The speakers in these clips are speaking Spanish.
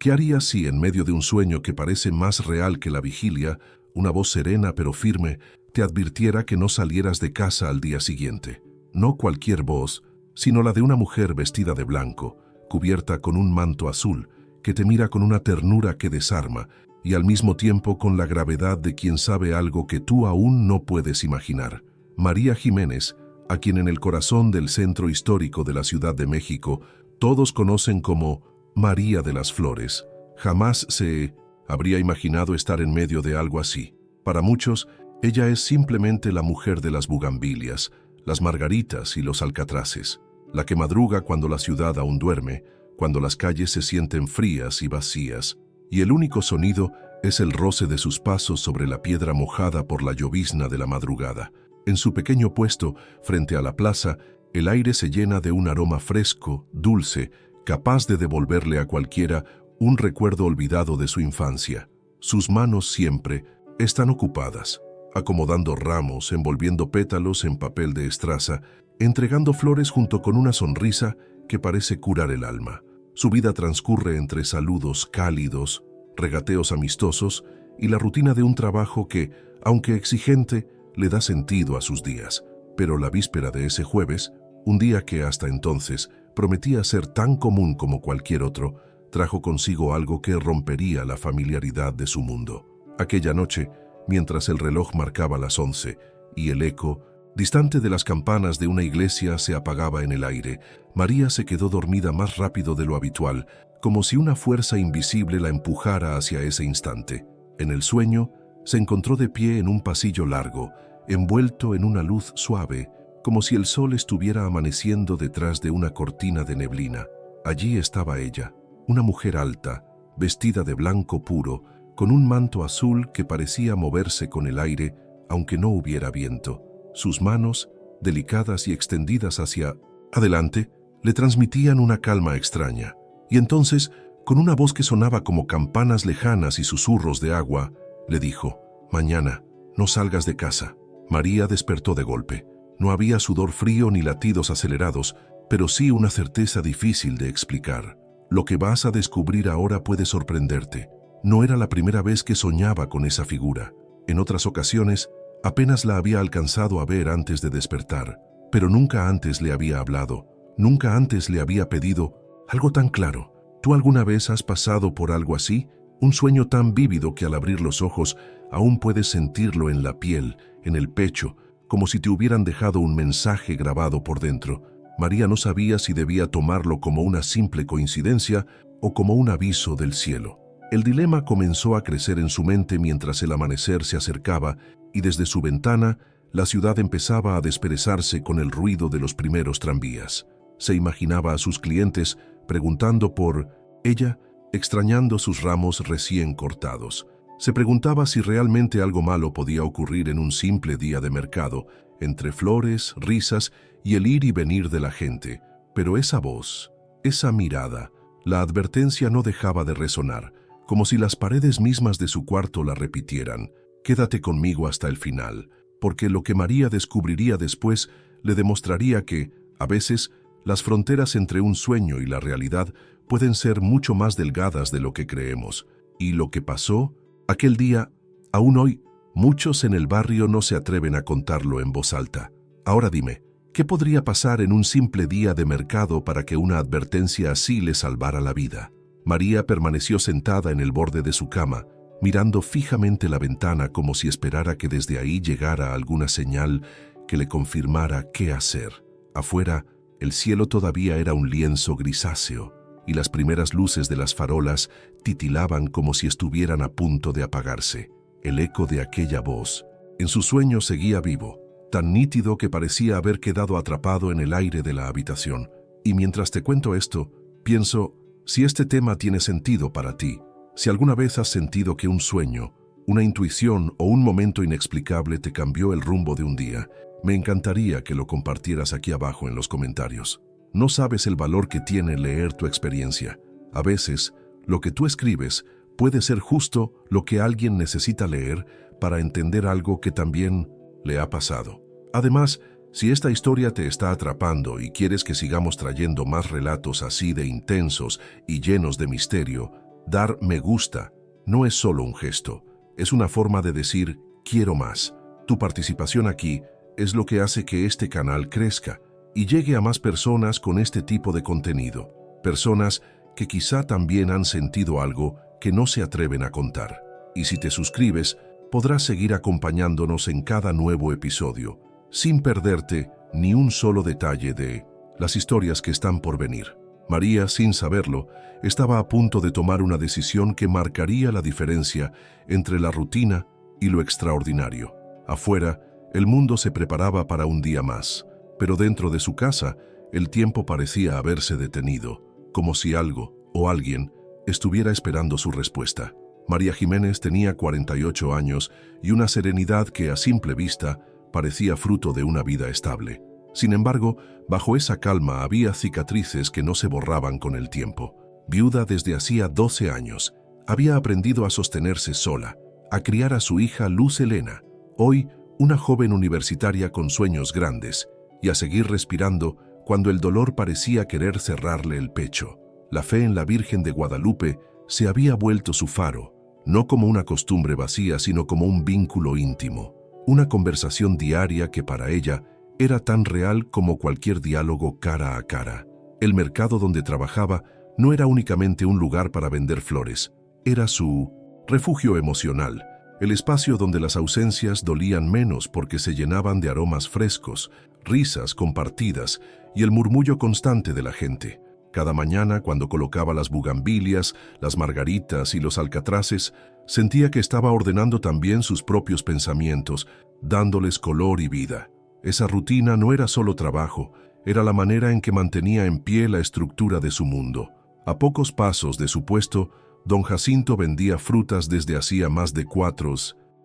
¿Qué harías si, en medio de un sueño que parece más real que la vigilia, una voz serena pero firme te advirtiera que no salieras de casa al día siguiente? No cualquier voz, sino la de una mujer vestida de blanco, cubierta con un manto azul, que te mira con una ternura que desarma y al mismo tiempo con la gravedad de quien sabe algo que tú aún no puedes imaginar. María Jiménez, a quien en el corazón del centro histórico de la Ciudad de México todos conocen como María de las Flores, jamás se habría imaginado estar en medio de algo así. Para muchos, ella es simplemente la mujer de las bugambilias, las margaritas y los alcatraces, la que madruga cuando la ciudad aún duerme, cuando las calles se sienten frías y vacías, y el único sonido es el roce de sus pasos sobre la piedra mojada por la llovizna de la madrugada. En su pequeño puesto, frente a la plaza, el aire se llena de un aroma fresco, dulce, capaz de devolverle a cualquiera un recuerdo olvidado de su infancia. Sus manos siempre están ocupadas, acomodando ramos, envolviendo pétalos en papel de estraza, entregando flores junto con una sonrisa que parece curar el alma. Su vida transcurre entre saludos cálidos, regateos amistosos y la rutina de un trabajo que, aunque exigente, le da sentido a sus días. Pero la víspera de ese jueves, un día que hasta entonces prometía ser tan común como cualquier otro, trajo consigo algo que rompería la familiaridad de su mundo. Aquella noche, mientras el reloj marcaba las 11 y el eco, distante de las campanas de una iglesia, se apagaba en el aire, María se quedó dormida más rápido de lo habitual, como si una fuerza invisible la empujara hacia ese instante. En el sueño, se encontró de pie en un pasillo largo, envuelto en una luz suave, como si el sol estuviera amaneciendo detrás de una cortina de neblina. Allí estaba ella, una mujer alta, vestida de blanco puro, con un manto azul que parecía moverse con el aire, aunque no hubiera viento. Sus manos, delicadas y extendidas hacia adelante, le transmitían una calma extraña. Y entonces, con una voz que sonaba como campanas lejanas y susurros de agua, le dijo: «Mañana, no salgas de casa». María despertó de golpe. No había sudor frío ni latidos acelerados, pero sí una certeza difícil de explicar. Lo que vas a descubrir ahora puede sorprenderte. No era la primera vez que soñaba con esa figura. En otras ocasiones, apenas la había alcanzado a ver antes de despertar, pero nunca antes le había hablado, nunca antes le había pedido algo tan claro. ¿Tú alguna vez has pasado por algo así? Un sueño tan vívido que al abrir los ojos aún puedes sentirlo en la piel, en el pecho, como si te hubieran dejado un mensaje grabado por dentro. María no sabía si debía tomarlo como una simple coincidencia o como un aviso del cielo. El dilema comenzó a crecer en su mente mientras el amanecer se acercaba y desde su ventana la ciudad empezaba a desperezarse con el ruido de los primeros tranvías. Se imaginaba a sus clientes preguntando por ella, extrañando sus ramos recién cortados. Se preguntaba si realmente algo malo podía ocurrir en un simple día de mercado, entre flores, risas y el ir y venir de la gente. Pero esa voz, esa mirada, la advertencia no dejaba de resonar, como si las paredes mismas de su cuarto la repitieran: «Quédate conmigo hasta el final», porque lo que María descubriría después le demostraría que, a veces, las fronteras entre un sueño y la realidad pueden ser mucho más delgadas de lo que creemos. Y lo que pasó aquel día, aún hoy, muchos en el barrio no se atreven a contarlo en voz alta. Ahora dime, ¿qué podría pasar en un simple día de mercado para que una advertencia así le salvara la vida? María permaneció sentada en el borde de su cama, mirando fijamente la ventana como si esperara que desde ahí llegara alguna señal que le confirmara qué hacer. Afuera, el cielo todavía era un lienzo grisáceo, y las primeras luces de las farolas titilaban como si estuvieran a punto de apagarse. El eco de aquella voz, en su sueño, seguía vivo, tan nítido que parecía haber quedado atrapado en el aire de la habitación. Y mientras te cuento esto, pienso, si este tema tiene sentido para ti, si alguna vez has sentido que un sueño, una intuición o un momento inexplicable te cambió el rumbo de un día, me encantaría que lo compartieras aquí abajo en los comentarios. No sabes el valor que tiene leer tu experiencia. A veces, lo que tú escribes puede ser justo lo que alguien necesita leer para entender algo que también le ha pasado. Además, si esta historia te está atrapando y quieres que sigamos trayendo más relatos así de intensos y llenos de misterio, Dar me gusta no es solo un gesto, es una forma de decir quiero más. Tu participación aquí es lo que hace que este canal crezca y llegue a más personas con este tipo de contenido. Personas que quizá también han sentido algo que no se atreven a contar. Y si te suscribes, podrás seguir acompañándonos en cada nuevo episodio, sin perderte ni un solo detalle de las historias que están por venir. María, sin saberlo, estaba a punto de tomar una decisión que marcaría la diferencia entre la rutina y lo extraordinario. Afuera, el mundo se preparaba para un día más, pero dentro de su casa, el tiempo parecía haberse detenido, como si algo o alguien estuviera esperando su respuesta. María Jiménez tenía 48 años y una serenidad que a simple vista parecía fruto de una vida estable. Sin embargo, bajo esa calma había cicatrices que no se borraban con el tiempo. Viuda desde hacía 12 años, había aprendido a sostenerse sola, a criar a su hija Luz Helena, hoy una joven universitaria con sueños grandes, y a seguir respirando cuando el dolor parecía querer cerrarle el pecho. La fe en la Virgen de Guadalupe se había vuelto su faro, no como una costumbre vacía, sino como un vínculo íntimo, una conversación diaria que para ella era tan real como cualquier diálogo cara a cara. El mercado donde trabajaba no era únicamente un lugar para vender flores, era su refugio emocional, el espacio donde las ausencias dolían menos porque se llenaban de aromas frescos, risas compartidas y el murmullo constante de la gente. Cada mañana, cuando colocaba las bugambilias, las margaritas y los alcatraces, sentía que estaba ordenando también sus propios pensamientos, dándoles color y vida. Esa rutina no era solo trabajo, era la manera en que mantenía en pie la estructura de su mundo. A pocos pasos de su puesto, don Jacinto vendía frutas desde hacía más de 4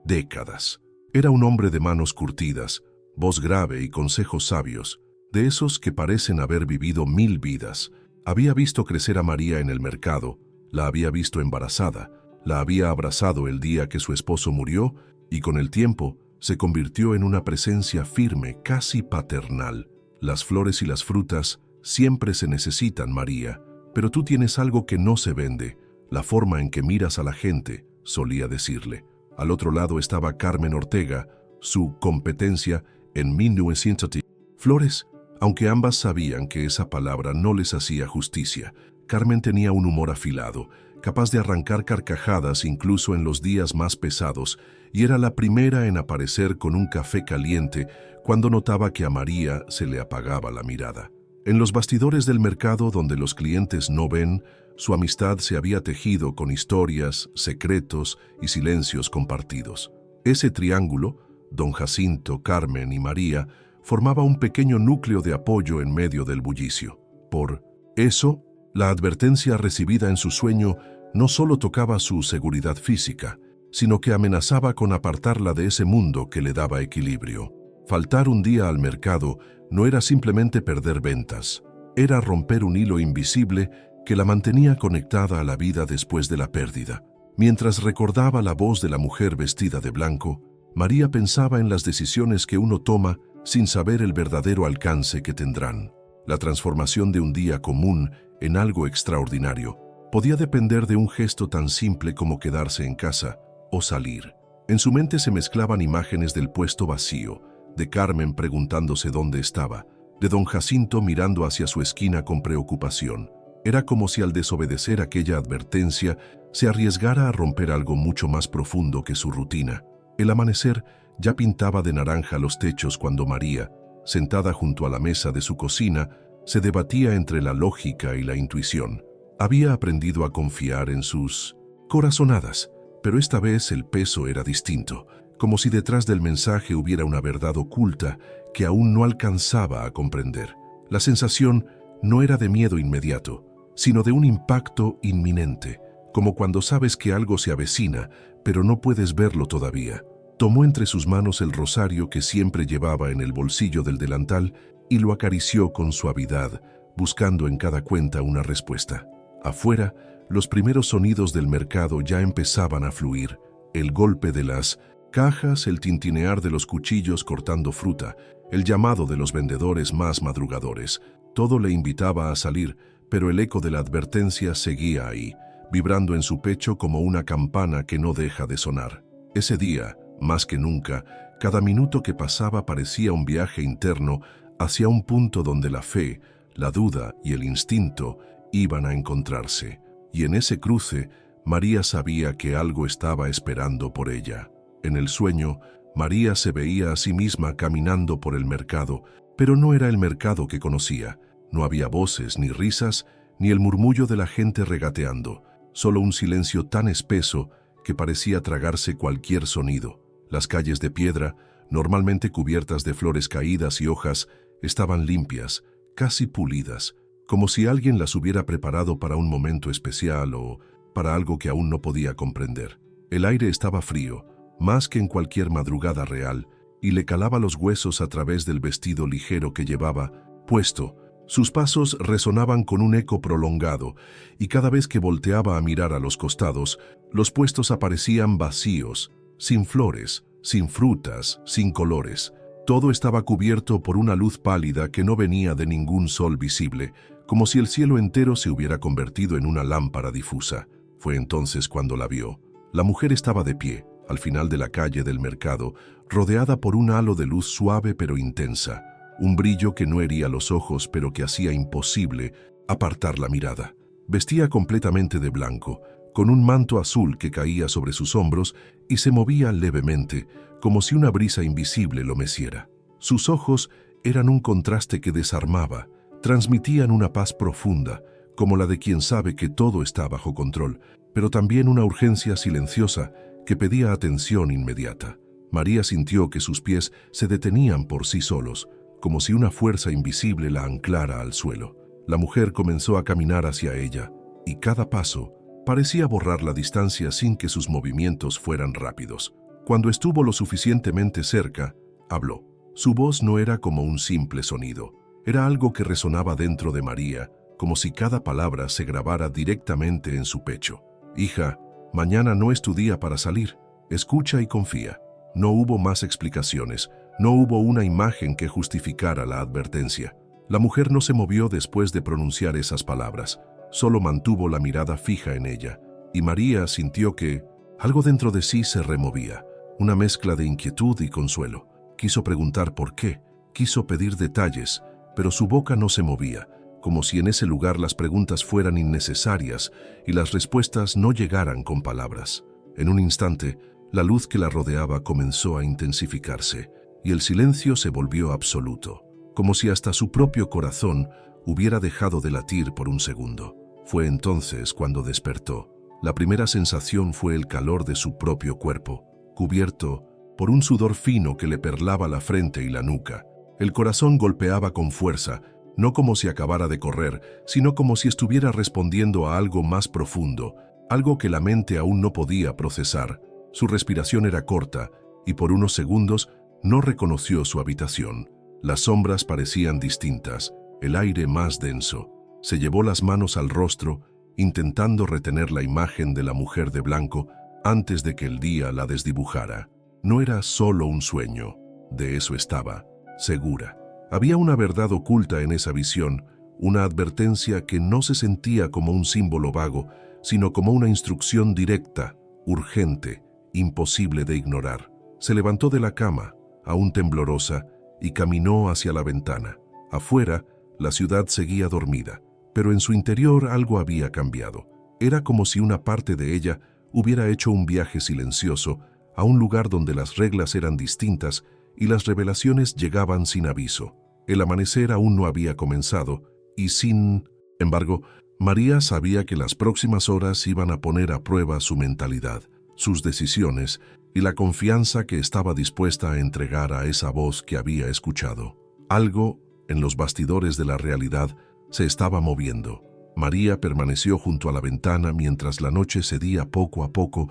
décadas. Era un hombre de manos curtidas, voz grave y consejos sabios, de esos que parecen haber vivido 1000 vidas. Había visto crecer a María en el mercado, la había visto embarazada, la había abrazado el día que su esposo murió y con el tiempo se convirtió en una presencia firme, casi paternal. Las flores y las frutas siempre se necesitan, María, pero tú tienes algo que no se vende, la forma en que miras a la gente, solía decirle. Al otro lado estaba Carmen Ortega, su competencia en 1970. Flores, aunque ambas sabían que esa palabra no les hacía justicia. Carmen tenía un humor afilado, capaz de arrancar carcajadas incluso en los días más pesados, y era la primera en aparecer con un café caliente cuando notaba que a María se le apagaba la mirada. En los bastidores del mercado donde los clientes no ven, su amistad se había tejido con historias, secretos y silencios compartidos. Ese triángulo, don Jacinto, Carmen y María, formaba un pequeño núcleo de apoyo en medio del bullicio. Por eso, la advertencia recibida en su sueño no solo tocaba su seguridad física, sino que amenazaba con apartarla de ese mundo que le daba equilibrio. Faltar un día al mercado no era simplemente perder ventas, era romper un hilo invisible que la mantenía conectada a la vida después de la pérdida. Mientras recordaba la voz de la mujer vestida de blanco, María pensaba en las decisiones que uno toma sin saber el verdadero alcance que tendrán. La transformación de un día común en algo extraordinario podía depender de un gesto tan simple como quedarse en casa o salir. En su mente se mezclaban imágenes del puesto vacío, de Carmen preguntándose dónde estaba, de don Jacinto mirando hacia su esquina con preocupación. Era como si al desobedecer aquella advertencia se arriesgara a romper algo mucho más profundo que su rutina. El amanecer ya pintaba de naranja los techos cuando María, sentada junto a la mesa de su cocina, se debatía entre la lógica y la intuición. Había aprendido a confiar en sus corazonadas, pero esta vez el peso era distinto, como si detrás del mensaje hubiera una verdad oculta que aún no alcanzaba a comprender. La sensación no era de miedo inmediato, sino de un impacto inminente, como cuando sabes que algo se avecina, pero no puedes verlo todavía. Tomó entre sus manos el rosario que siempre llevaba en el bolsillo del delantal y lo acarició con suavidad, buscando en cada cuenta una respuesta. Afuera, los primeros sonidos del mercado ya empezaban a fluir. El golpe de las cajas, el tintinear de los cuchillos cortando fruta, el llamado de los vendedores más madrugadores. Todo le invitaba a salir, pero el eco de la advertencia seguía ahí, vibrando en su pecho como una campana que no deja de sonar. Ese día, más que nunca, cada minuto que pasaba parecía un viaje interno hacia un punto donde la fe, la duda y el instinto iban a encontrarse. Y en ese cruce, María sabía que algo estaba esperando por ella. En el sueño, María se veía a sí misma caminando por el mercado, pero no era el mercado que conocía. No había voces, ni risas, ni el murmullo de la gente regateando, solo un silencio tan espeso que parecía tragarse cualquier sonido. Las calles de piedra, normalmente cubiertas de flores caídas y hojas, estaban limpias, casi pulidas, como si alguien las hubiera preparado para un momento especial o para algo que aún no podía comprender. El aire estaba frío, más que en cualquier madrugada real, y le calaba los huesos a través del vestido ligero que llevaba puesto. Sus pasos resonaban con un eco prolongado, y cada vez que volteaba a mirar a los costados, los puestos aparecían vacíos, sin flores, sin frutas, sin colores. Todo estaba cubierto por una luz pálida que no venía de ningún sol visible, como si el cielo entero se hubiera convertido en una lámpara difusa. Fue entonces cuando la vio. La mujer estaba de pie, al final de la calle del mercado, rodeada por un halo de luz suave pero intensa, un brillo que no hería los ojos pero que hacía imposible apartar la mirada. Vestía completamente de blanco, con un manto azul que caía sobre sus hombros y se movía levemente, como si una brisa invisible lo meciera. Sus ojos eran un contraste que desarmaba, transmitían una paz profunda, como la de quien sabe que todo está bajo control, pero también una urgencia silenciosa que pedía atención inmediata. María sintió que sus pies se detenían por sí solos, como si una fuerza invisible la anclara al suelo. La mujer comenzó a caminar hacia ella, y cada paso parecía borrar la distancia sin que sus movimientos fueran rápidos. Cuando estuvo lo suficientemente cerca, habló. Su voz no era como un simple sonido, era algo que resonaba dentro de María, como si cada palabra se grabara directamente en su pecho. Hija, mañana no es tu día para salir. Escucha y confía. No hubo más explicaciones, no hubo una imagen que justificara la advertencia. La mujer no se movió después de pronunciar esas palabras, solo mantuvo la mirada fija en ella, y María sintió que algo dentro de sí se removía, una mezcla de inquietud y consuelo. Quiso preguntar por qué, quiso pedir detalles, pero su boca no se movía, como si en ese lugar las preguntas fueran innecesarias y las respuestas no llegaran con palabras. En un instante, la luz que la rodeaba comenzó a intensificarse, y el silencio se volvió absoluto, como si hasta su propio corazón hubiera dejado de latir por un segundo. Fue entonces cuando despertó. La primera sensación fue el calor de su propio cuerpo, cubierto por un sudor fino que le perlaba la frente y la nuca. El corazón golpeaba con fuerza, no como si acabara de correr, sino como si estuviera respondiendo a algo más profundo, algo que la mente aún no podía procesar. Su respiración era corta, y por unos segundos no reconoció su habitación. Las sombras parecían distintas, el aire más denso. Se llevó las manos al rostro, intentando retener la imagen de la mujer de blanco antes de que el día la desdibujara. No era solo un sueño, de eso estaba segura. Había una verdad oculta en esa visión, una advertencia que no se sentía como un símbolo vago, sino como una instrucción directa, urgente, imposible de ignorar. Se levantó de la cama, aún temblorosa, y caminó hacia la ventana. Afuera, la ciudad seguía dormida, pero en su interior algo había cambiado. Era como si una parte de ella hubiera hecho un viaje silencioso a un lugar donde las reglas eran distintas y las revelaciones llegaban sin aviso. El amanecer aún no había comenzado y sin embargo, María sabía que las próximas horas iban a poner a prueba su mentalidad, sus decisiones y la confianza que estaba dispuesta a entregar a esa voz que había escuchado. Algo en los bastidores de la realidad se estaba moviendo. María permaneció junto a la ventana mientras la noche cedía poco a poco,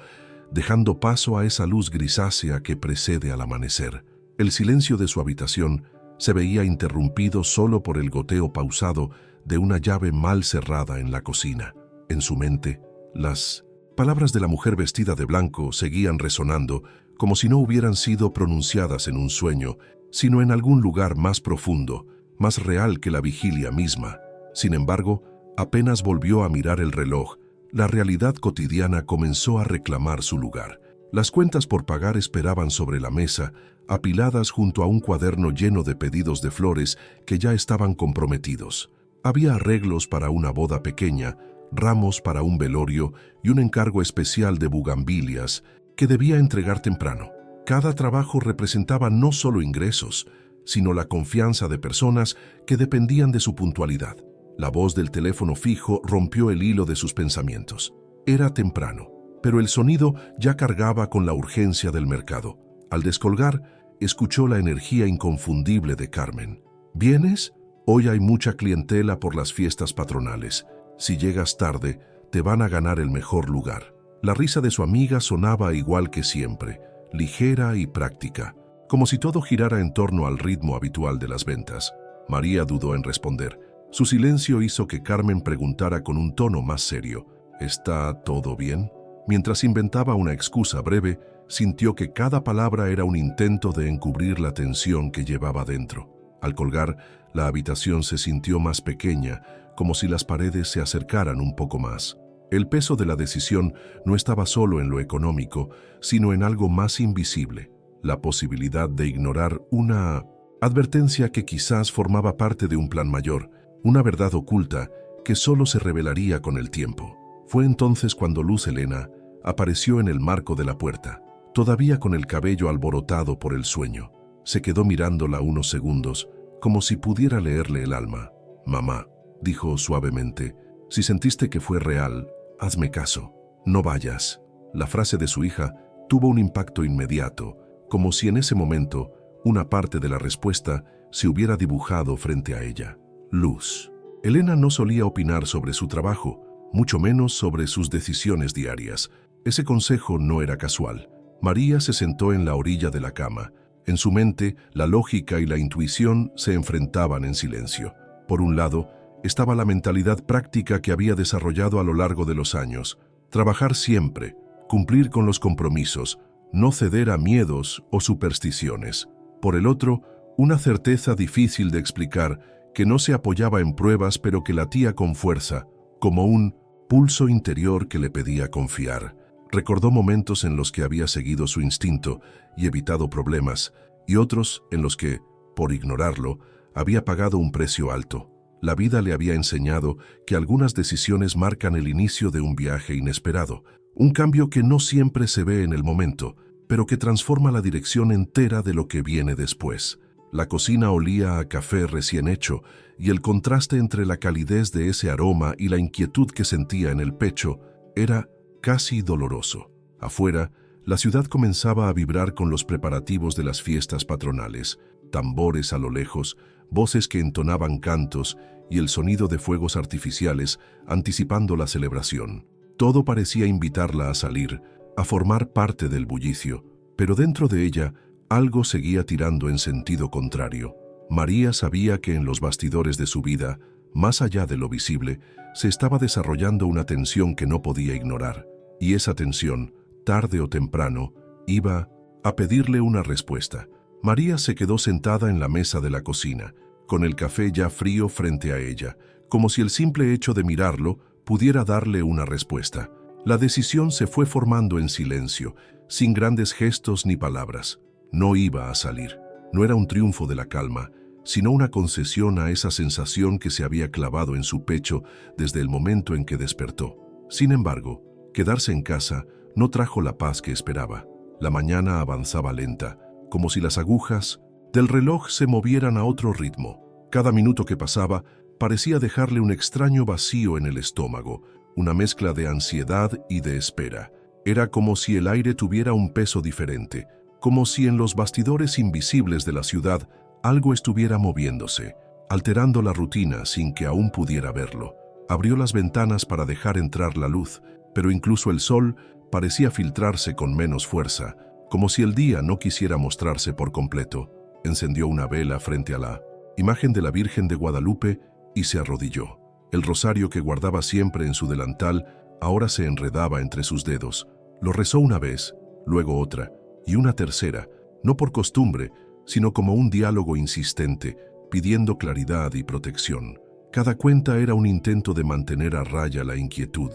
dejando paso a esa luz grisácea que precede al amanecer. El silencio de su habitación se veía interrumpido solo por el goteo pausado de una llave mal cerrada en la cocina. En su mente, las palabras de la mujer vestida de blanco seguían resonando como si no hubieran sido pronunciadas en un sueño, sino en algún lugar más profundo, más real que la vigilia misma. Sin embargo, apenas volvió a mirar el reloj, la realidad cotidiana comenzó a reclamar su lugar. Las cuentas por pagar esperaban sobre la mesa, apiladas junto a un cuaderno lleno de pedidos de flores que ya estaban comprometidos. Había arreglos para una boda pequeña, ramos para un velorio y un encargo especial de bugambilias que debía entregar temprano. Cada trabajo representaba no solo ingresos, sino la confianza de personas que dependían de su puntualidad. La voz del teléfono fijo rompió el hilo de sus pensamientos. Era temprano, pero el sonido ya cargaba con la urgencia del mercado. Al descolgar, escuchó la energía inconfundible de Carmen. «¿Vienes? Hoy hay mucha clientela por las fiestas patronales. Si llegas tarde, te van a ganar el mejor lugar». La risa de su amiga sonaba igual que siempre, ligera y práctica, como si todo girara en torno al ritmo habitual de las ventas. María dudó en responder. Su silencio hizo que Carmen preguntara con un tono más serio: «¿Está todo bien?». Mientras inventaba una excusa breve, sintió que cada palabra era un intento de encubrir la tensión que llevaba dentro. Al colgar, la habitación se sintió más pequeña, como si las paredes se acercaran un poco más. El peso de la decisión no estaba solo en lo económico, sino en algo más invisible: la posibilidad de ignorar una advertencia que quizás formaba parte de un plan mayor, una verdad oculta que solo se revelaría con el tiempo. Fue entonces cuando Luz Helena apareció en el marco de la puerta, todavía con el cabello alborotado por el sueño. Se quedó mirándola unos segundos, como si pudiera leerle el alma. «Mamá», dijo suavemente, «si sentiste que fue real, hazme caso. No vayas». La frase de su hija tuvo un impacto inmediato, como si en ese momento una parte de la respuesta se hubiera dibujado frente a ella. Luz. Helena no solía opinar sobre su trabajo, mucho menos sobre sus decisiones diarias. Ese consejo no era casual. María se sentó en la orilla de la cama. En su mente, la lógica y la intuición se enfrentaban en silencio. Por un lado, estaba la mentalidad práctica que había desarrollado a lo largo de los años. Trabajar siempre, cumplir con los compromisos, no ceder a miedos o supersticiones. Por el otro, una certeza difícil de explicar, que no se apoyaba en pruebas pero que latía con fuerza, como un pulso interior que le pedía confiar. Recordó momentos en los que había seguido su instinto y evitado problemas, y otros en los que, por ignorarlo, había pagado un precio alto. La vida le había enseñado que algunas decisiones marcan el inicio de un viaje inesperado, un cambio que no siempre se ve en el momento, pero que transforma la dirección entera de lo que viene después. La cocina olía a café recién hecho, y el contraste entre la calidez de ese aroma y la inquietud que sentía en el pecho era casi doloroso. Afuera, la ciudad comenzaba a vibrar con los preparativos de las fiestas patronales, tambores a lo lejos, voces que entonaban cantos y el sonido de fuegos artificiales anticipando la celebración. Todo parecía invitarla a salir, a formar parte del bullicio, pero dentro de ella algo seguía tirando en sentido contrario. María sabía que en los bastidores de su vida, más allá de lo visible, se estaba desarrollando una tensión que no podía ignorar, y esa tensión, tarde o temprano, iba a pedirle una respuesta. María se quedó sentada en la mesa de la cocina, con el café ya frío frente a ella, como si el simple hecho de mirarlo pudiera darle una respuesta. La decisión se fue formando en silencio, sin grandes gestos ni palabras. No iba a salir. No era un triunfo de la calma, sino una concesión a esa sensación que se había clavado en su pecho desde el momento en que despertó. Sin embargo, quedarse en casa no trajo la paz que esperaba. La mañana avanzaba lenta, como si las agujas del reloj se movieran a otro ritmo. Cada minuto que pasaba parecía dejarle un extraño vacío en el estómago, una mezcla de ansiedad y de espera. Era como si el aire tuviera un peso diferente, como si en los bastidores invisibles de la ciudad algo estuviera moviéndose, alterando la rutina sin que aún pudiera verlo. Abrió las ventanas para dejar entrar la luz, pero incluso el sol parecía filtrarse con menos fuerza, como si el día no quisiera mostrarse por completo. Encendió una vela frente a la imagen de la Virgen de Guadalupe y se arrodilló. El rosario que guardaba siempre en su delantal ahora se enredaba entre sus dedos. Lo rezó una vez, luego otra y una tercera, no por costumbre, sino como un diálogo insistente, pidiendo claridad y protección. Cada cuenta era un intento de mantener a raya la inquietud,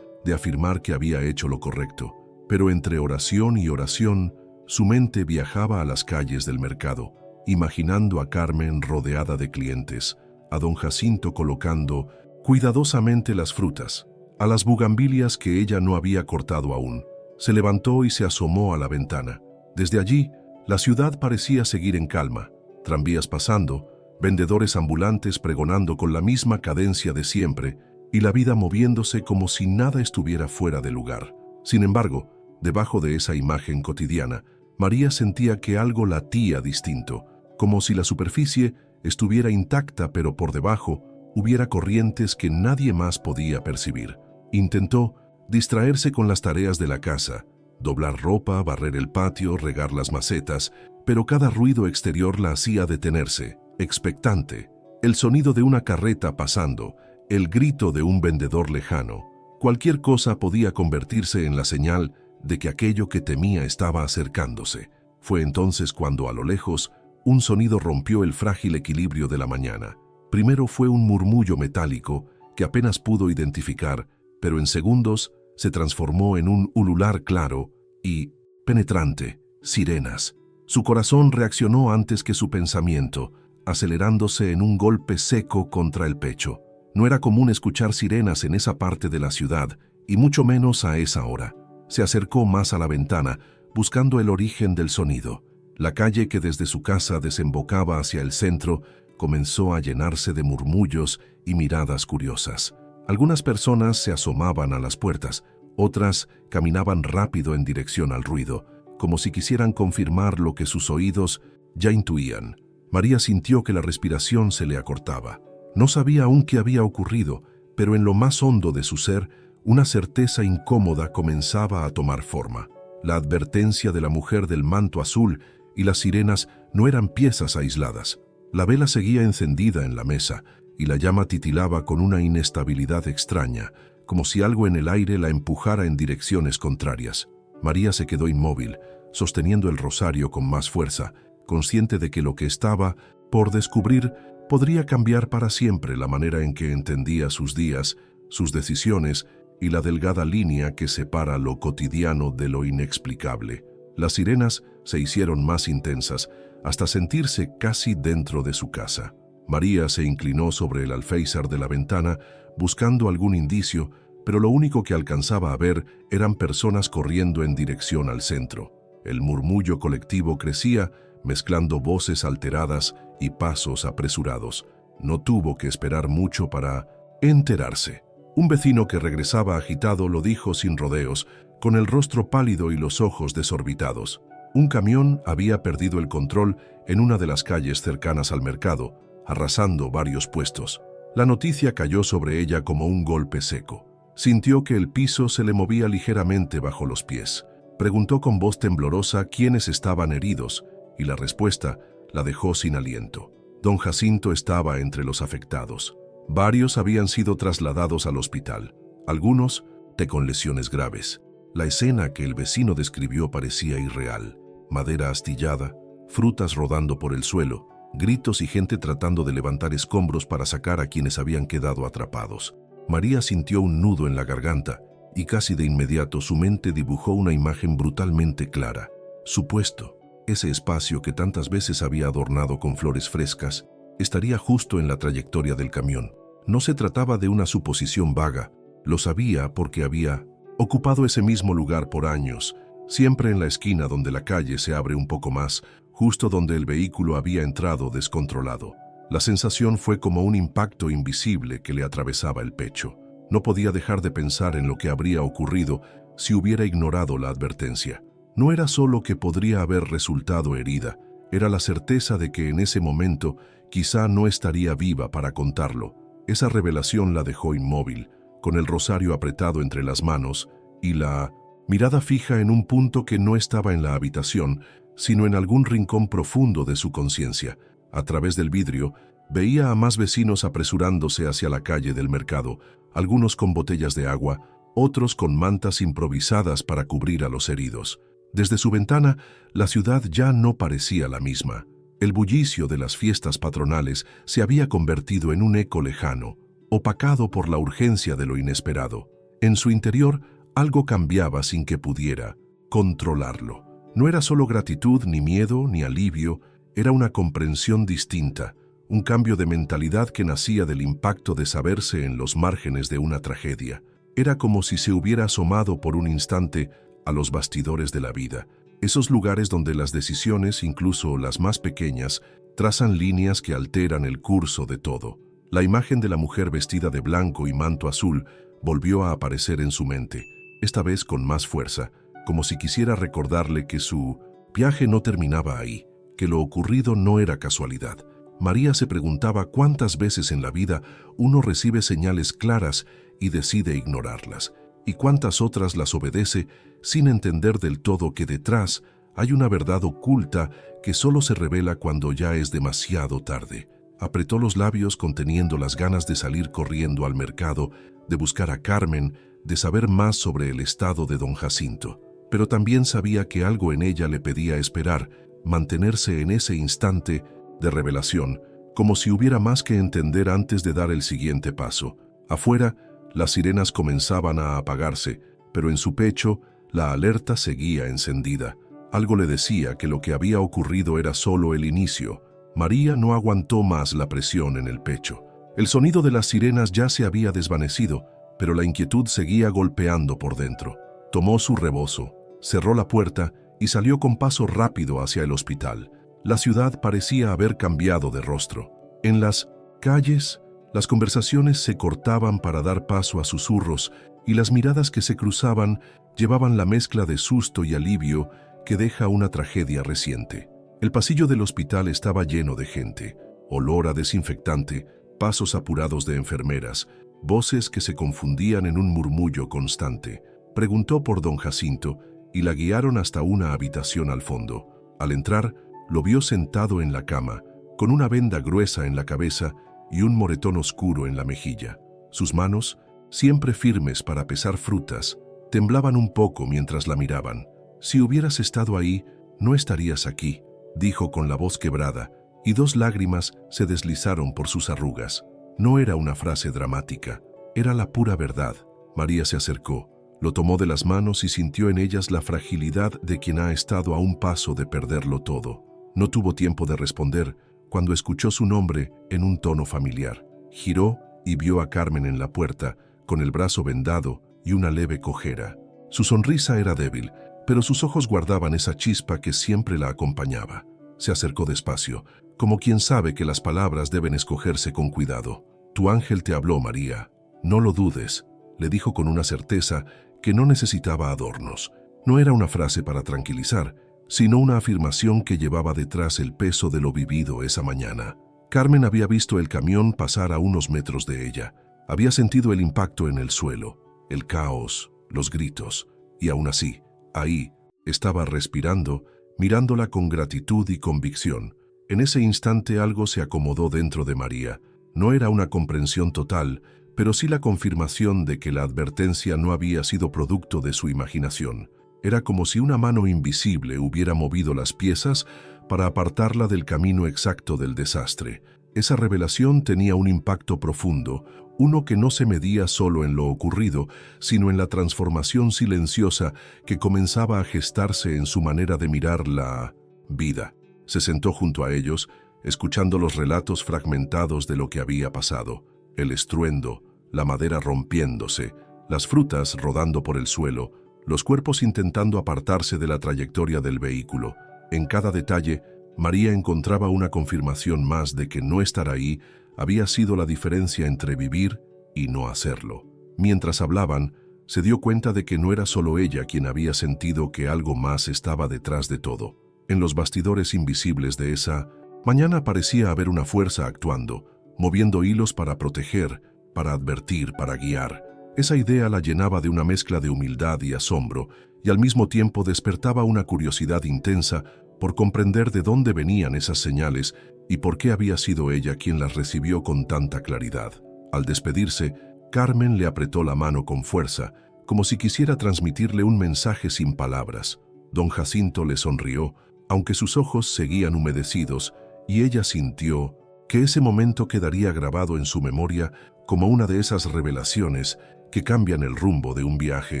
de afirmar que había hecho lo correcto, pero entre oración y oración, su mente viajaba a las calles del mercado, imaginando a Carmen rodeada de clientes, a don Jacinto colocando cuidadosamente las frutas, a las bugambilias que ella no había cortado aún. Se levantó y se asomó a la ventana. Desde allí, la ciudad parecía seguir en calma, tranvías pasando, vendedores ambulantes pregonando con la misma cadencia de siempre y la vida moviéndose como si nada estuviera fuera de lugar. Sin embargo, debajo de esa imagen cotidiana, María sentía que algo latía distinto, como si la superficie estuviera intacta pero por debajo hubiera corrientes que nadie más podía percibir. Intentó distraerse con las tareas de la casa, doblar ropa, barrer el patio, regar las macetas, pero cada ruido exterior la hacía detenerse, expectante. El sonido de una carreta pasando, el grito de un vendedor lejano, cualquier cosa podía convertirse en la señal de que aquello que temía estaba acercándose. Fue entonces cuando a lo lejos un sonido rompió el frágil equilibrio de la mañana. Primero fue un murmullo metálico que apenas pudo identificar, pero en segundos se transformó en un ulular claro y penetrante. Sirenas. Su corazón reaccionó antes que su pensamiento, acelerándose en un golpe seco contra el pecho. No era común escuchar sirenas en esa parte de la ciudad, y mucho menos a esa hora. Se acercó más a la ventana, buscando el origen del sonido. La calle que desde su casa desembocaba hacia el centro comenzó a llenarse de murmullos y miradas curiosas. Algunas personas se asomaban a las puertas, otras caminaban rápido en dirección al ruido, como si quisieran confirmar lo que sus oídos ya intuían. María sintió que la respiración se le acortaba. No sabía aún qué había ocurrido, pero en lo más hondo de su ser, una certeza incómoda comenzaba a tomar forma. La advertencia de la mujer del manto azul y las sirenas no eran piezas aisladas. La vela seguía encendida en la mesa y la llama titilaba con una inestabilidad extraña, como si algo en el aire la empujara en direcciones contrarias. María se quedó inmóvil, sosteniendo el rosario con más fuerza, consciente de que lo que estaba por descubrir podría cambiar para siempre la manera en que entendía sus días, sus decisiones y la delgada línea que separa lo cotidiano de lo inexplicable. Las sirenas se hicieron más intensas, hasta sentirse casi dentro de su casa. María se inclinó sobre el alféizar de la ventana, buscando algún indicio, pero lo único que alcanzaba a ver eran personas corriendo en dirección al centro. El murmullo colectivo crecía, mezclando voces alteradas y pasos apresurados. No tuvo que esperar mucho para enterarse. Un vecino que regresaba agitado lo dijo sin rodeos, con el rostro pálido y los ojos desorbitados. Un camión había perdido el control en una de las calles cercanas al mercado, arrasando varios puestos. La noticia cayó sobre ella como un golpe seco. Sintió que el piso se le movía ligeramente bajo los pies. Preguntó con voz temblorosa quiénes estaban heridos, y la respuesta la dejó sin aliento. Don Jacinto estaba entre los afectados. Varios habían sido trasladados al hospital, algunos con lesiones graves. La escena que el vecino describió parecía irreal. Madera astillada, frutas rodando por el suelo, gritos y gente tratando de levantar escombros para sacar a quienes habían quedado atrapados. María sintió un nudo en la garganta y casi de inmediato su mente dibujó una imagen brutalmente clara. Su puesto, ese espacio que tantas veces había adornado con flores frescas, estaría justo en la trayectoria del camión. No se trataba de una suposición vaga, lo sabía porque había ocupado ese mismo lugar por años, siempre en la esquina donde la calle se abre un poco más, justo donde el vehículo había entrado descontrolado. La sensación fue como un impacto invisible que le atravesaba el pecho. No podía dejar de pensar en lo que habría ocurrido si hubiera ignorado la advertencia. No era solo que podría haber resultado herida, era la certeza de que en ese momento quizá no estaría viva para contarlo. Esa revelación la dejó inmóvil, con el rosario apretado entre las manos y la mirada fija en un punto que no estaba en la habitación, sino en algún rincón profundo de su conciencia. A través del vidrio, veía a más vecinos apresurándose hacia la calle del mercado, algunos con botellas de agua, otros con mantas improvisadas para cubrir a los heridos. Desde su ventana, la ciudad ya no parecía la misma. El bullicio de las fiestas patronales se había convertido en un eco lejano, opacado por la urgencia de lo inesperado. En su interior, algo cambiaba sin que pudiera controlarlo. No era solo gratitud, ni miedo, ni alivio, era una comprensión distinta, un cambio de mentalidad que nacía del impacto de saberse en los márgenes de una tragedia. Era como si se hubiera asomado por un instante a los bastidores de la vida, esos lugares donde las decisiones, incluso las más pequeñas, trazan líneas que alteran el curso de todo. La imagen de la mujer vestida de blanco y manto azul volvió a aparecer en su mente, esta vez con más fuerza, como si quisiera recordarle que su viaje no terminaba ahí, que lo ocurrido no era casualidad. María se preguntaba cuántas veces en la vida uno recibe señales claras y decide ignorarlas, y cuántas otras las obedece sin entender del todo que detrás hay una verdad oculta que solo se revela cuando ya es demasiado tarde. Apretó los labios conteniendo las ganas de salir corriendo al mercado, de buscar a Carmen, de saber más sobre el estado de don Jacinto. Pero también sabía que algo en ella le pedía esperar, mantenerse en ese instante de revelación, como si hubiera más que entender antes de dar el siguiente paso. Afuera, las sirenas comenzaban a apagarse, pero en su pecho, la alerta seguía encendida. Algo le decía que lo que había ocurrido era solo el inicio. María no aguantó más la presión en el pecho. El sonido de las sirenas ya se había desvanecido, pero la inquietud seguía golpeando por dentro. Tomó su rebozo, cerró la puerta y salió con paso rápido hacia el hospital. La ciudad parecía haber cambiado de rostro. En las calles, las conversaciones se cortaban para dar paso a susurros y las miradas que se cruzaban llevaban la mezcla de susto y alivio que deja una tragedia reciente. El pasillo del hospital estaba lleno de gente, olor a desinfectante, pasos apurados de enfermeras, voces que se confundían en un murmullo constante. Preguntó por don Jacinto y la guiaron hasta una habitación al fondo. Al entrar, lo vio sentado en la cama, con una venda gruesa en la cabeza y un moretón oscuro en la mejilla. Sus manos, siempre firmes para pesar frutas, temblaban un poco mientras la miraban. «Si hubieras estado ahí, no estarías aquí», dijo con la voz quebrada, y 2 lágrimas se deslizaron por sus arrugas. No era una frase dramática, era la pura verdad. María se acercó, lo tomó de las manos y sintió en ellas la fragilidad de quien ha estado a un paso de perderlo todo. No tuvo tiempo de responder cuando escuchó su nombre en un tono familiar. Giró y vio a Carmen en la puerta, con el brazo vendado y una leve cojera. Su sonrisa era débil, pero sus ojos guardaban esa chispa que siempre la acompañaba. Se acercó despacio, como quien sabe que las palabras deben escogerse con cuidado. «Tu ángel te habló, María. No lo dudes», le dijo con una certeza que no necesitaba adornos. No era una frase para tranquilizar, sino una afirmación que llevaba detrás el peso de lo vivido esa mañana. Carmen había visto el camión pasar a unos metros de ella. Había sentido el impacto en el suelo, el caos, los gritos, y aún así, ahí, estaba respirando, mirándola con gratitud y convicción. En ese instante algo se acomodó dentro de María. No era una comprensión total, pero sí la confirmación de que la advertencia no había sido producto de su imaginación. Era como si una mano invisible hubiera movido las piezas para apartarla del camino exacto del desastre. Esa revelación tenía un impacto profundo, uno que no se medía solo en lo ocurrido, sino en la transformación silenciosa que comenzaba a gestarse en su manera de mirar la vida. Se sentó junto a ellos, escuchando los relatos fragmentados de lo que había pasado, el estruendo, la madera rompiéndose, las frutas rodando por el suelo, los cuerpos intentando apartarse de la trayectoria del vehículo. En cada detalle, María encontraba una confirmación más de que no estar ahí había sido la diferencia entre vivir y no hacerlo. Mientras hablaban, se dio cuenta de que no era solo ella quien había sentido que algo más estaba detrás de todo. En los bastidores invisibles de esa mañana parecía haber una fuerza actuando, moviendo hilos para proteger, para advertir, para guiar. Esa idea la llenaba de una mezcla de humildad y asombro, y al mismo tiempo despertaba una curiosidad intensa por comprender de dónde venían esas señales y por qué había sido ella quien las recibió con tanta claridad. Al despedirse, Carmen le apretó la mano con fuerza, como si quisiera transmitirle un mensaje sin palabras. Don Jacinto le sonrió, aunque sus ojos seguían humedecidos, y ella sintió que ese momento quedaría grabado en su memoria como una de esas revelaciones que cambian el rumbo de un viaje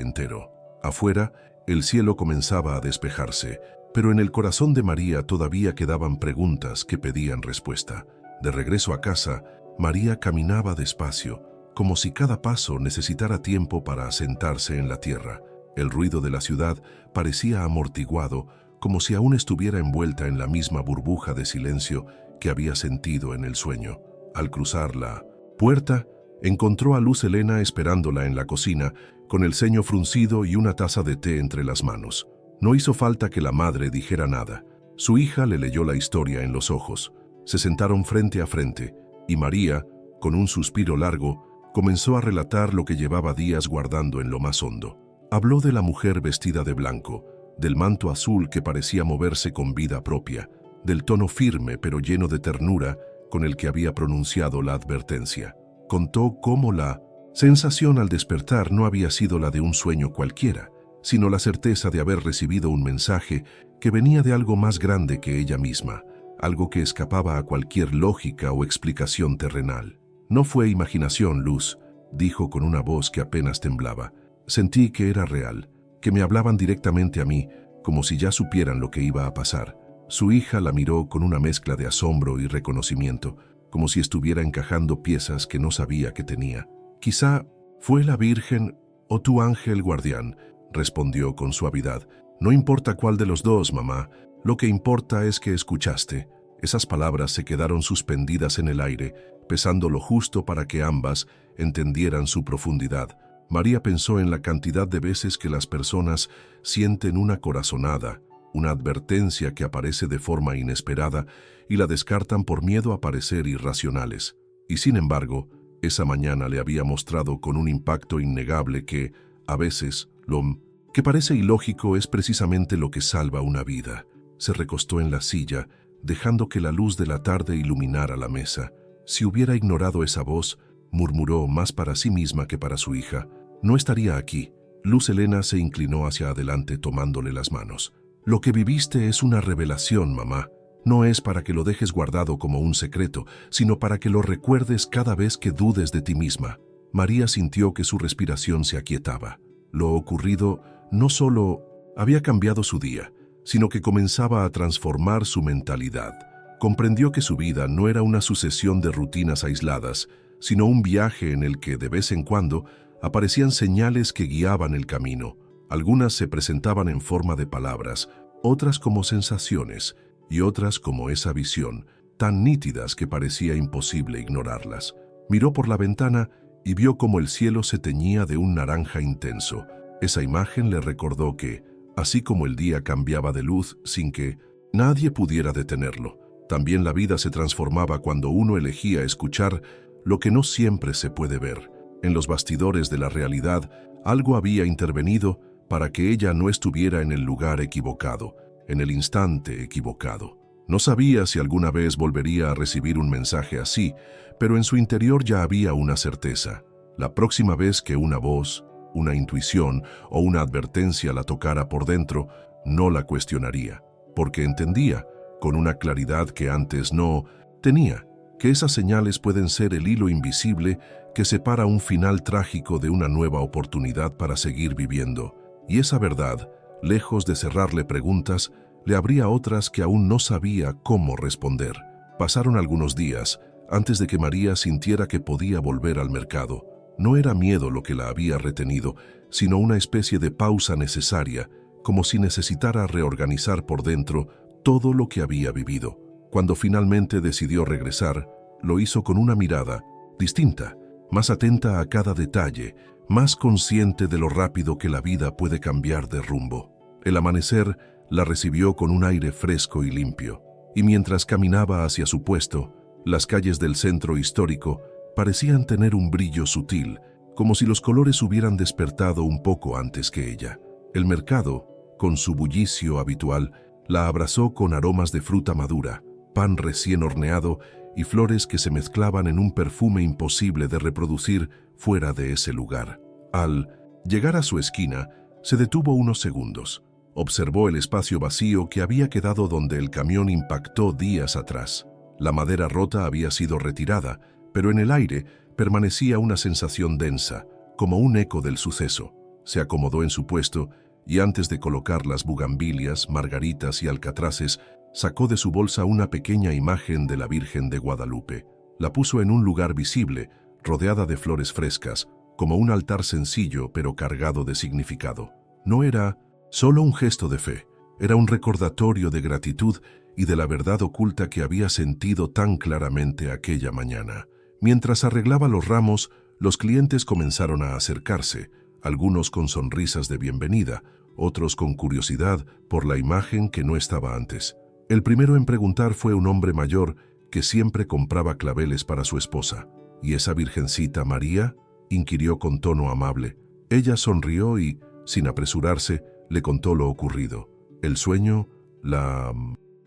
entero. Afuera, el cielo comenzaba a despejarse, pero en el corazón de María todavía quedaban preguntas que pedían respuesta. De regreso a casa, María caminaba despacio, como si cada paso necesitara tiempo para asentarse en la tierra. El ruido de la ciudad parecía amortiguado, como si aún estuviera envuelta en la misma burbuja de silencio que había sentido en el sueño. Al cruzar la puerta, encontró a Luz Helena esperándola en la cocina, con el ceño fruncido y una taza de té entre las manos. No hizo falta que la madre dijera nada. Su hija le leyó la historia en los ojos. Se sentaron frente a frente, y María, con un suspiro largo, comenzó a relatar lo que llevaba días guardando en lo más hondo. Habló de la mujer vestida de blanco, del manto azul que parecía moverse con vida propia, del tono firme pero lleno de ternura con el que había pronunciado la advertencia. Contó cómo la sensación al despertar no había sido la de un sueño cualquiera, sino la certeza de haber recibido un mensaje que venía de algo más grande que ella misma, algo que escapaba a cualquier lógica o explicación terrenal. «No fue imaginación, Luz», dijo con una voz que apenas temblaba. «Sentí que era real, que me hablaban directamente a mí, como si ya supieran lo que iba a pasar». Su hija la miró con una mezcla de asombro y reconocimiento, como si estuviera encajando piezas que no sabía que tenía. «Quizá fue la Virgen o tu ángel guardián», respondió con suavidad. «No importa cuál de los dos, mamá. Lo que importa es que escuchaste». Esas palabras se quedaron suspendidas en el aire, pesando lo justo para que ambas entendieran su profundidad. María pensó en la cantidad de veces que las personas sienten una corazonada, una advertencia que aparece de forma inesperada y la descartan por miedo a parecer irracionales. Y sin embargo, esa mañana le había mostrado con un impacto innegable que, a veces, lo que parece ilógico es precisamente lo que salva una vida. Se recostó en la silla, dejando que la luz de la tarde iluminara la mesa. Si hubiera ignorado esa voz, murmuró más para sí misma que para su hija, no estaría aquí. Luz Helena se inclinó hacia adelante tomándole las manos. «Lo que viviste es una revelación, mamá. No es para que lo dejes guardado como un secreto, sino para que lo recuerdes cada vez que dudes de ti misma». María sintió que su respiración se aquietaba. Lo ocurrido no solo había cambiado su día, sino que comenzaba a transformar su mentalidad. Comprendió que su vida no era una sucesión de rutinas aisladas, sino un viaje en el que de vez en cuando aparecían señales que guiaban el camino. Algunas se presentaban en forma de palabras, otras como sensaciones y otras como esa visión, tan nítidas que parecía imposible ignorarlas. Miró por la ventana y vio cómo el cielo se teñía de un naranja intenso. Esa imagen le recordó que, así como el día cambiaba de luz sin que nadie pudiera detenerlo, también la vida se transformaba cuando uno elegía escuchar lo que no siempre se puede ver. En los bastidores de la realidad, algo había intervenido para que ella no estuviera en el lugar equivocado, en el instante equivocado. No sabía si alguna vez volvería a recibir un mensaje así, pero en su interior ya había una certeza. La próxima vez que una voz, una intuición o una advertencia la tocara por dentro, no la cuestionaría, porque entendía, con una claridad que antes no tenía, que esas señales pueden ser el hilo invisible que separa un final trágico de una nueva oportunidad para seguir viviendo. Y esa verdad, lejos de cerrarle preguntas, le abría otras que aún no sabía cómo responder. Pasaron algunos días antes de que María sintiera que podía volver al mercado. No era miedo lo que la había retenido, sino una especie de pausa necesaria, como si necesitara reorganizar por dentro todo lo que había vivido. Cuando finalmente decidió regresar, lo hizo con una mirada distinta, más atenta a cada detalle, más consciente de lo rápido que la vida puede cambiar de rumbo. El amanecer la recibió con un aire fresco y limpio, y mientras caminaba hacia su puesto, las calles del centro histórico parecían tener un brillo sutil, como si los colores hubieran despertado un poco antes que ella. El mercado, con su bullicio habitual, la abrazó con aromas de fruta madura, pan recién horneado y flores que se mezclaban en un perfume imposible de reproducir fuera de ese lugar. Al llegar a su esquina, se detuvo unos segundos. Observó el espacio vacío que había quedado donde el camión impactó días atrás. La madera rota había sido retirada, pero en el aire permanecía una sensación densa, como un eco del suceso. Se acomodó en su puesto y antes de colocar las bugambilias, margaritas y alcatraces, sacó de su bolsa una pequeña imagen de la Virgen de Guadalupe. La puso en un lugar visible, rodeada de flores frescas, como un altar sencillo pero cargado de significado. No era solo un gesto de fe, era un recordatorio de gratitud y de la verdad oculta que había sentido tan claramente aquella mañana. Mientras arreglaba los ramos, los clientes comenzaron a acercarse, algunos con sonrisas de bienvenida, otros con curiosidad por la imagen que no estaba antes. El primero en preguntar fue un hombre mayor que siempre compraba claveles para su esposa. ¿Y esa Virgencita María?, inquirió con tono amable. Ella sonrió y, sin apresurarse, le contó lo ocurrido. El sueño, la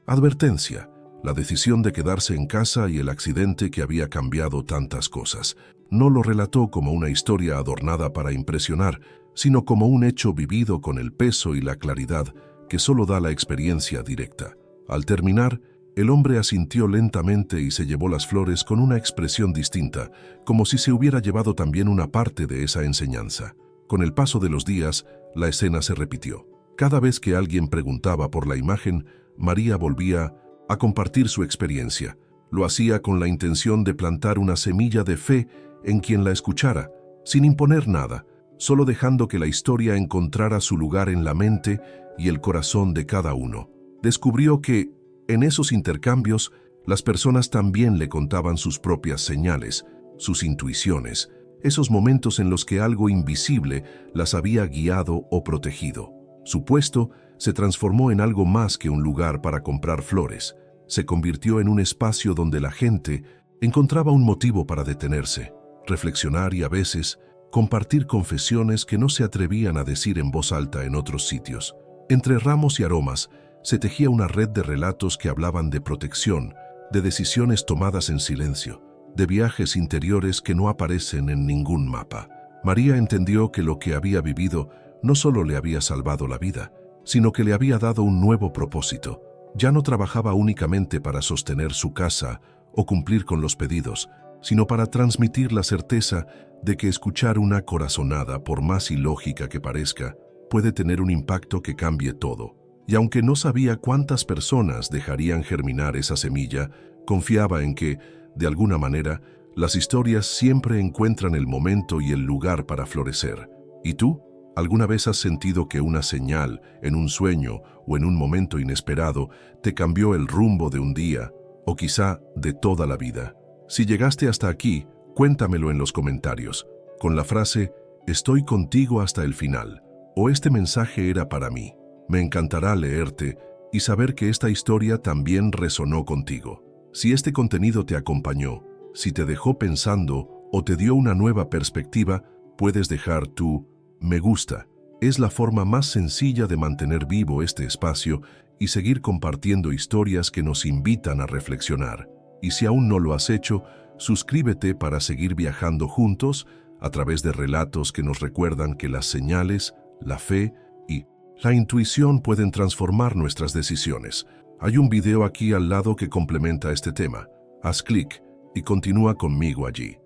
advertencia, la decisión de quedarse en casa y el accidente que había cambiado tantas cosas. No lo relató como una historia adornada para impresionar, sino como un hecho vivido con el peso y la claridad que solo da la experiencia directa. Al terminar, el hombre asintió lentamente y se llevó las flores con una expresión distinta, como si se hubiera llevado también una parte de esa enseñanza. Con el paso de los días, la escena se repitió. Cada vez que alguien preguntaba por la imagen, María volvía a compartir su experiencia. Lo hacía con la intención de plantar una semilla de fe en quien la escuchara, sin imponer nada, solo dejando que la historia encontrara su lugar en la mente y el corazón de cada uno. Descubrió que, en esos intercambios, las personas también le contaban sus propias señales, sus intuiciones, esos momentos en los que algo invisible las había guiado o protegido. Su puesto se transformó en algo más que un lugar para comprar flores. Se convirtió en un espacio donde la gente encontraba un motivo para detenerse, reflexionar y a veces compartir confesiones que no se atrevían a decir en voz alta en otros sitios. Entre ramos y aromas, se tejía una red de relatos que hablaban de protección, de decisiones tomadas en silencio, de viajes interiores que no aparecen en ningún mapa. María entendió que lo que había vivido no solo le había salvado la vida, sino que le había dado un nuevo propósito. Ya no trabajaba únicamente para sostener su casa o cumplir con los pedidos, sino para transmitir la certeza de que escuchar una corazonada, por más ilógica que parezca, puede tener un impacto que cambie todo. Y aunque no sabía cuántas personas dejarían germinar esa semilla, confiaba en que, de alguna manera, las historias siempre encuentran el momento y el lugar para florecer. ¿Y tú? ¿Alguna vez has sentido que una señal, en un sueño o en un momento inesperado, te cambió el rumbo de un día, o quizá de toda la vida? Si llegaste hasta aquí, cuéntamelo en los comentarios, con la frase «Estoy contigo hasta el final» o «Este mensaje era para mí». Me encantará leerte y saber que esta historia también resonó contigo. Si este contenido te acompañó, si te dejó pensando o te dio una nueva perspectiva, puedes dejar tu me gusta. Es la forma más sencilla de mantener vivo este espacio y seguir compartiendo historias que nos invitan a reflexionar. Y si aún no lo has hecho, suscríbete para seguir viajando juntos a través de relatos que nos recuerdan que las señales, la fe y la intuición pueden transformar nuestras decisiones. Hay un video aquí al lado que complementa este tema. Haz clic y continúa conmigo allí.